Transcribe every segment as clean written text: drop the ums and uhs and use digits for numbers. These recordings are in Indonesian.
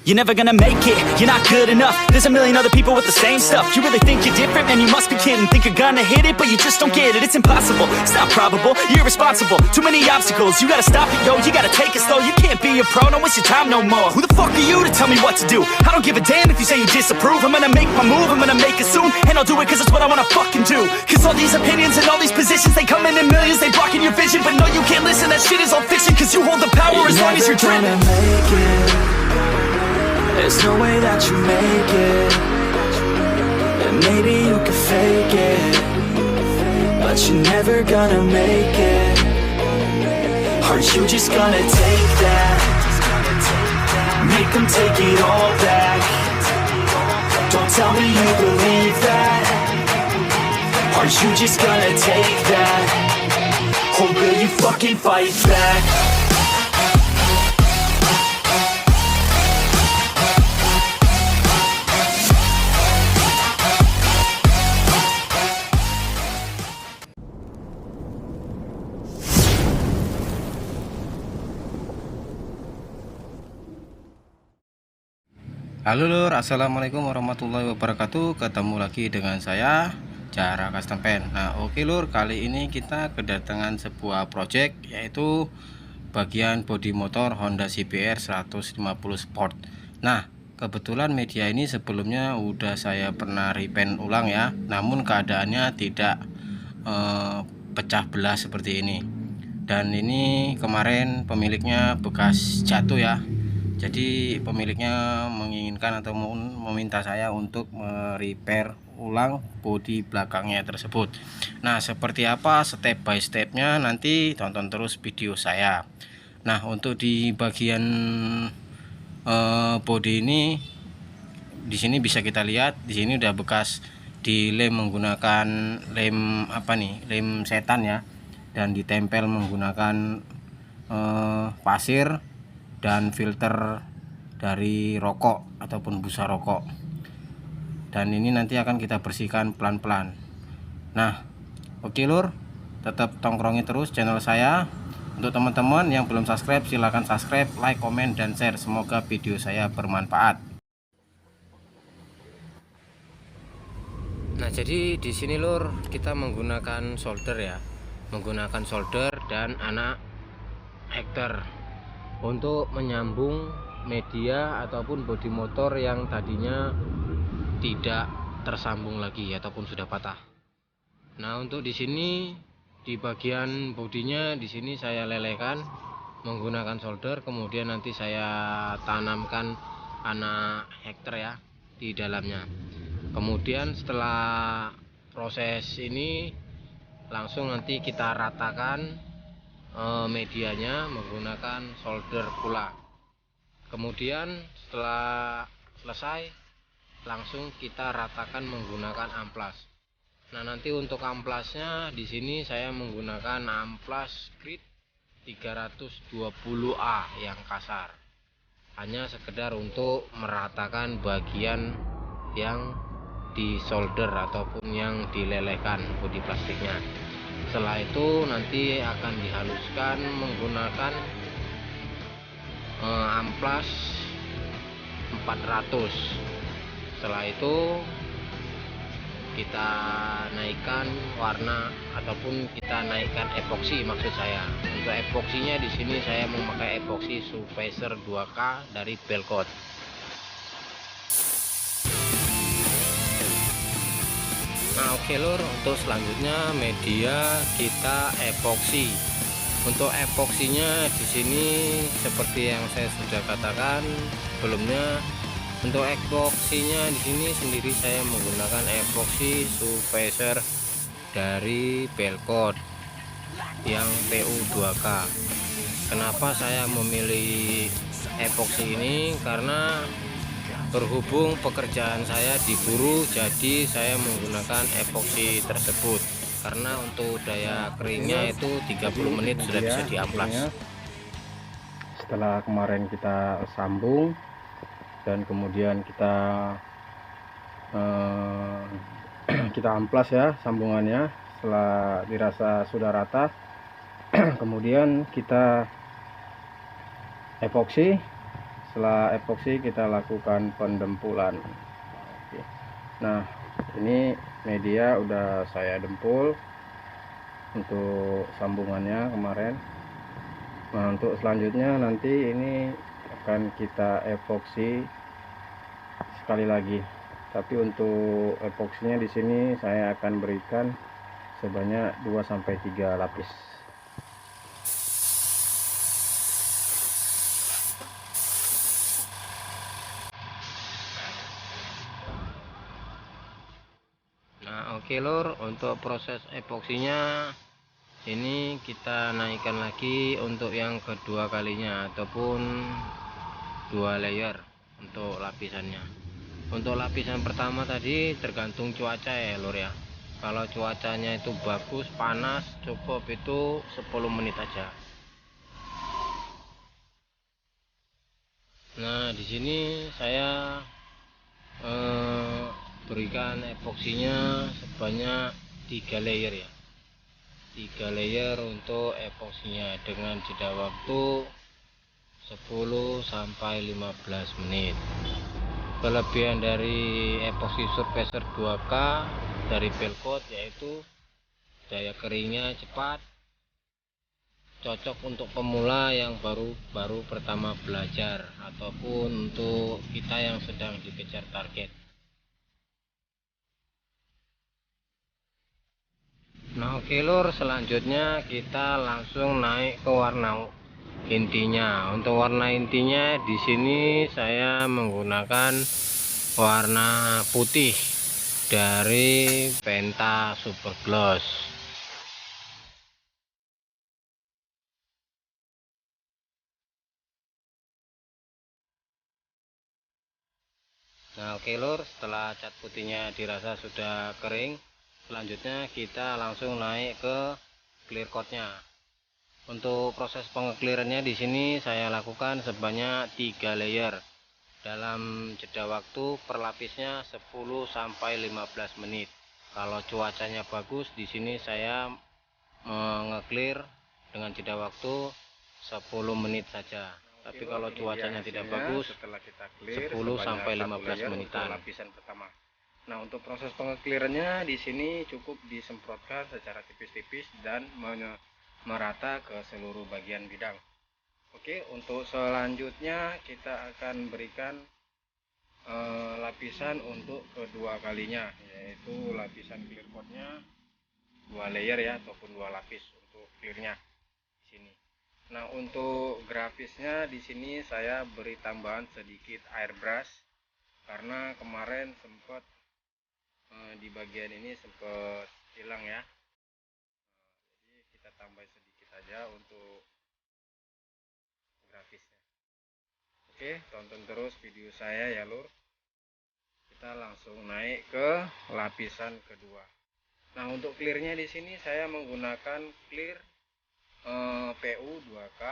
You're never gonna make it, you're not good enough. There's a million other people with the same stuff. You really think you're different? Man, you must be kidding. Think you're gonna hit it, but you just don't get it. It's impossible, it's not probable, you're irresponsible. Too many obstacles, you gotta stop it, yo. You gotta take it slow, you can't be a pro. Don't waste your time no more. Who the fuck are you to tell me what to do? I don't give a damn if you say you disapprove. I'm gonna make my move, I'm gonna make it soon. And I'll do it cause it's what I wanna fucking do. Cause all these opinions and all these positions, they come in millions, they blocking your vision. But no, you can't listen, that shit is all fiction. Cause you hold the power as long as you're driven. There's no way that you make it. And maybe you could fake it, but you're never gonna make it. Are you just gonna take that? Make them take it all back. Don't tell me you believe that. Are you just gonna take that? Or will you fucking fight back? Halo lur, assalamualaikum warahmatullahi wabarakatuh. Ketemu lagi dengan saya Jara Custom Pen. Nah oke lur, kali ini kita kedatangan sebuah project, yaitu bagian bodi motor Honda CBR 150 Sport. Nah kebetulan media ini sebelumnya udah saya pernah repaint ulang ya, namun keadaannya tidak pecah belah seperti ini. Dan ini kemarin pemiliknya bekas jatuh ya. Jadi pemiliknya menginginkan atau meminta saya untuk repair ulang bodi belakangnya tersebut. Nah seperti apa step by stepnya, nanti tonton terus video saya. Nah untuk di bagian bodi ini, di sini bisa kita lihat, di sini udah bekas dilem menggunakan lem lem setan ya, dan ditempel menggunakan pasir dan filter dari rokok ataupun busa rokok. Dan ini nanti akan kita bersihkan pelan-pelan. Nah oke lur, tetap tongkrongi terus channel saya. Untuk teman-teman yang belum subscribe, silahkan subscribe, like, komen, dan share. Semoga video saya bermanfaat. Nah jadi di sini lur, kita menggunakan solder ya, menggunakan solder dan anak hektar untuk menyambung media ataupun bodi motor yang tadinya tidak tersambung lagi ataupun sudah patah. Nah untuk di sini di bagian bodinya, di sini saya lelehkan menggunakan solder, kemudian nanti saya tanamkan anak hektar ya di dalamnya. Kemudian setelah proses ini langsung nanti kita ratakan medianya menggunakan solder pula. Kemudian setelah selesai langsung kita ratakan menggunakan amplas. Nah nanti untuk amplasnya di sini saya menggunakan amplas grid 320A yang kasar, hanya sekedar untuk meratakan bagian yang disolder ataupun yang dilelehkan bodi plastiknya. Setelah itu nanti akan dihaluskan menggunakan amplas 400. Setelah itu kita naikkan warna ataupun kita naikkan epoksi, maksud saya. Untuk epoksinya di sini saya memakai epoksi Supervisor 2K dari Belkot. Nah oke lur, untuk selanjutnya media kita epoksi. Untuk epoksinya di sini seperti yang saya sudah katakan sebelumnya, untuk epoksinya di sini sendiri saya menggunakan epoksi Supervisor dari Belkot yang PU2K. Kenapa saya memilih epoksi ini? Karena berhubung pekerjaan saya diburu, jadi saya menggunakan epoksi tersebut. Karena untuk daya keringnya itu 30 menit sudah bisa diamplas. Setelah kemarin kita sambung dan kemudian kita amplas ya sambungannya, setelah dirasa sudah rata kemudian kita epoksi setelah epoksi kita lakukan pendempulan. Oke. Nah, ini media udah saya dempul untuk sambungannya kemarin. Nah, untuk selanjutnya nanti ini akan kita epoksi sekali lagi. Tapi untuk epoksinya di sini saya akan berikan sebanyak 2-3 lapis. Nah, oke lur, untuk proses epoksinya ini kita naikkan lagi untuk yang kedua kalinya ataupun 2 layer untuk lapisannya. Untuk lapisan pertama tadi tergantung cuaca ya lur ya. Kalau cuacanya itu bagus, panas, cukup itu 10 menit aja. Nah, di sini saya berikan epoksinya sebanyak 3 layer ya. 3 layer untuk epoksinya dengan jeda waktu 10-15 menit. Kelebihan dari epoxy surfacer 2K dari Belcoat yaitu daya keringnya cepat, cocok untuk pemula yang baru pertama belajar ataupun untuk kita yang sedang dikejar target. Nah, oke lur, selanjutnya kita langsung naik ke warna intinya. Untuk warna intinya di sini saya menggunakan warna putih dari Penta Super Gloss. Nah, oke lur, setelah cat putihnya dirasa sudah kering, selanjutnya kita langsung naik ke clear coatnya. Untuk proses pengeklirannya di sini saya lakukan sebanyak 3 layer dalam jeda waktu per lapisnya 10-15 menit. Kalau cuacanya bagus di sini saya mengeklir dengan jeda waktu 10 menit saja. Tapi kalau cuacanya tidak bagus, setelah kita clear 10-15 menitan. Lapisan pertama. Nah, untuk proses pengeklirannya di sini cukup disemprotkan secara tipis-tipis dan merata ke seluruh bagian bidang. Oke, untuk selanjutnya kita akan berikan lapisan untuk kedua kalinya, yaitu lapisan clear coatnya 2 layer ya, ataupun 2 lapis untuk clearnya di sini. Nah, untuk grafisnya di sini saya beri tambahan sedikit airbrush karena kemarin sempat di bagian ini sempat hilang ya. Jadi kita tambah sedikit aja untuk grafisnya. Oke, tonton terus video saya ya lur. Kita langsung naik ke lapisan kedua. Nah, untuk clearnya di sini saya menggunakan clear PU 2K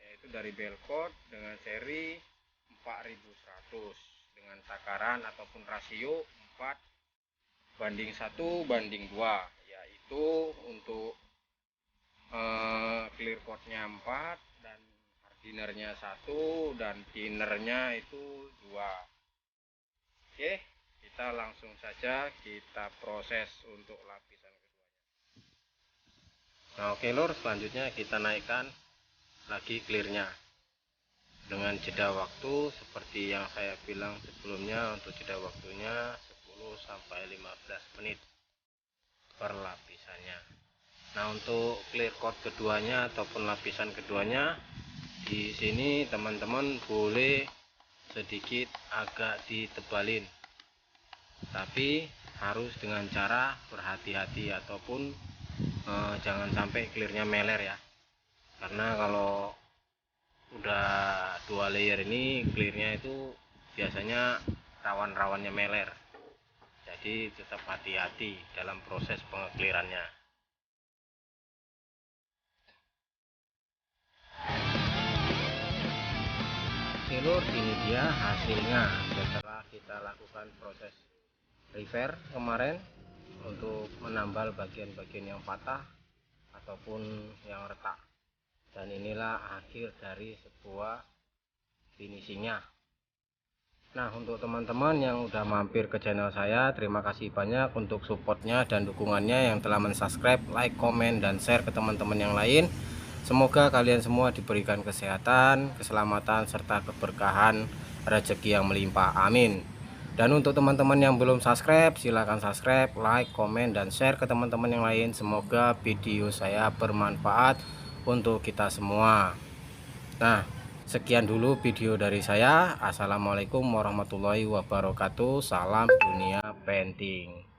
yaitu dari Belcoat dengan seri 4100 dengan takaran ataupun rasio 4:1:2, yaitu untuk clear coatnya 4 dan hardinernya 1 dan thinnernya itu 2. Oke, kita langsung saja kita proses untuk lapisan keduanya. Nah, oke lur, selanjutnya kita naikkan lagi clearnya dengan jeda waktu seperti yang saya bilang sebelumnya. Untuk jeda waktunya 10-15 menit per lapisannya. Nah, untuk clear coat keduanya ataupun lapisan keduanya di sini teman-teman boleh sedikit agak ditebalin, tapi harus dengan cara berhati-hati ataupun jangan sampai clearnya meler ya, karena kalau udah 2 layer ini clearnya itu biasanya rawan-rawannya meler. Jadi tetap hati-hati dalam proses pengeklirannya. Lur, ini dia hasilnya setelah kita lakukan proses repair kemarin untuk menambal bagian-bagian yang patah ataupun yang retak. Dan inilah akhir dari sebuah finishingnya. Nah, untuk teman-teman yang udah mampir ke channel saya, terima kasih banyak untuk supportnya dan dukungannya yang telah mensubscribe, like, komen, dan share ke teman-teman yang lain. Semoga kalian semua diberikan kesehatan, keselamatan, serta keberkahan, rezeki yang melimpah. Amin. Dan untuk teman-teman yang belum subscribe, silahkan subscribe, like, komen, dan share ke teman-teman yang lain. Semoga video saya bermanfaat untuk kita semua. Nah, sekian dulu video dari saya. Assalamualaikum warahmatullahi wabarakatuh. Salam dunia penting.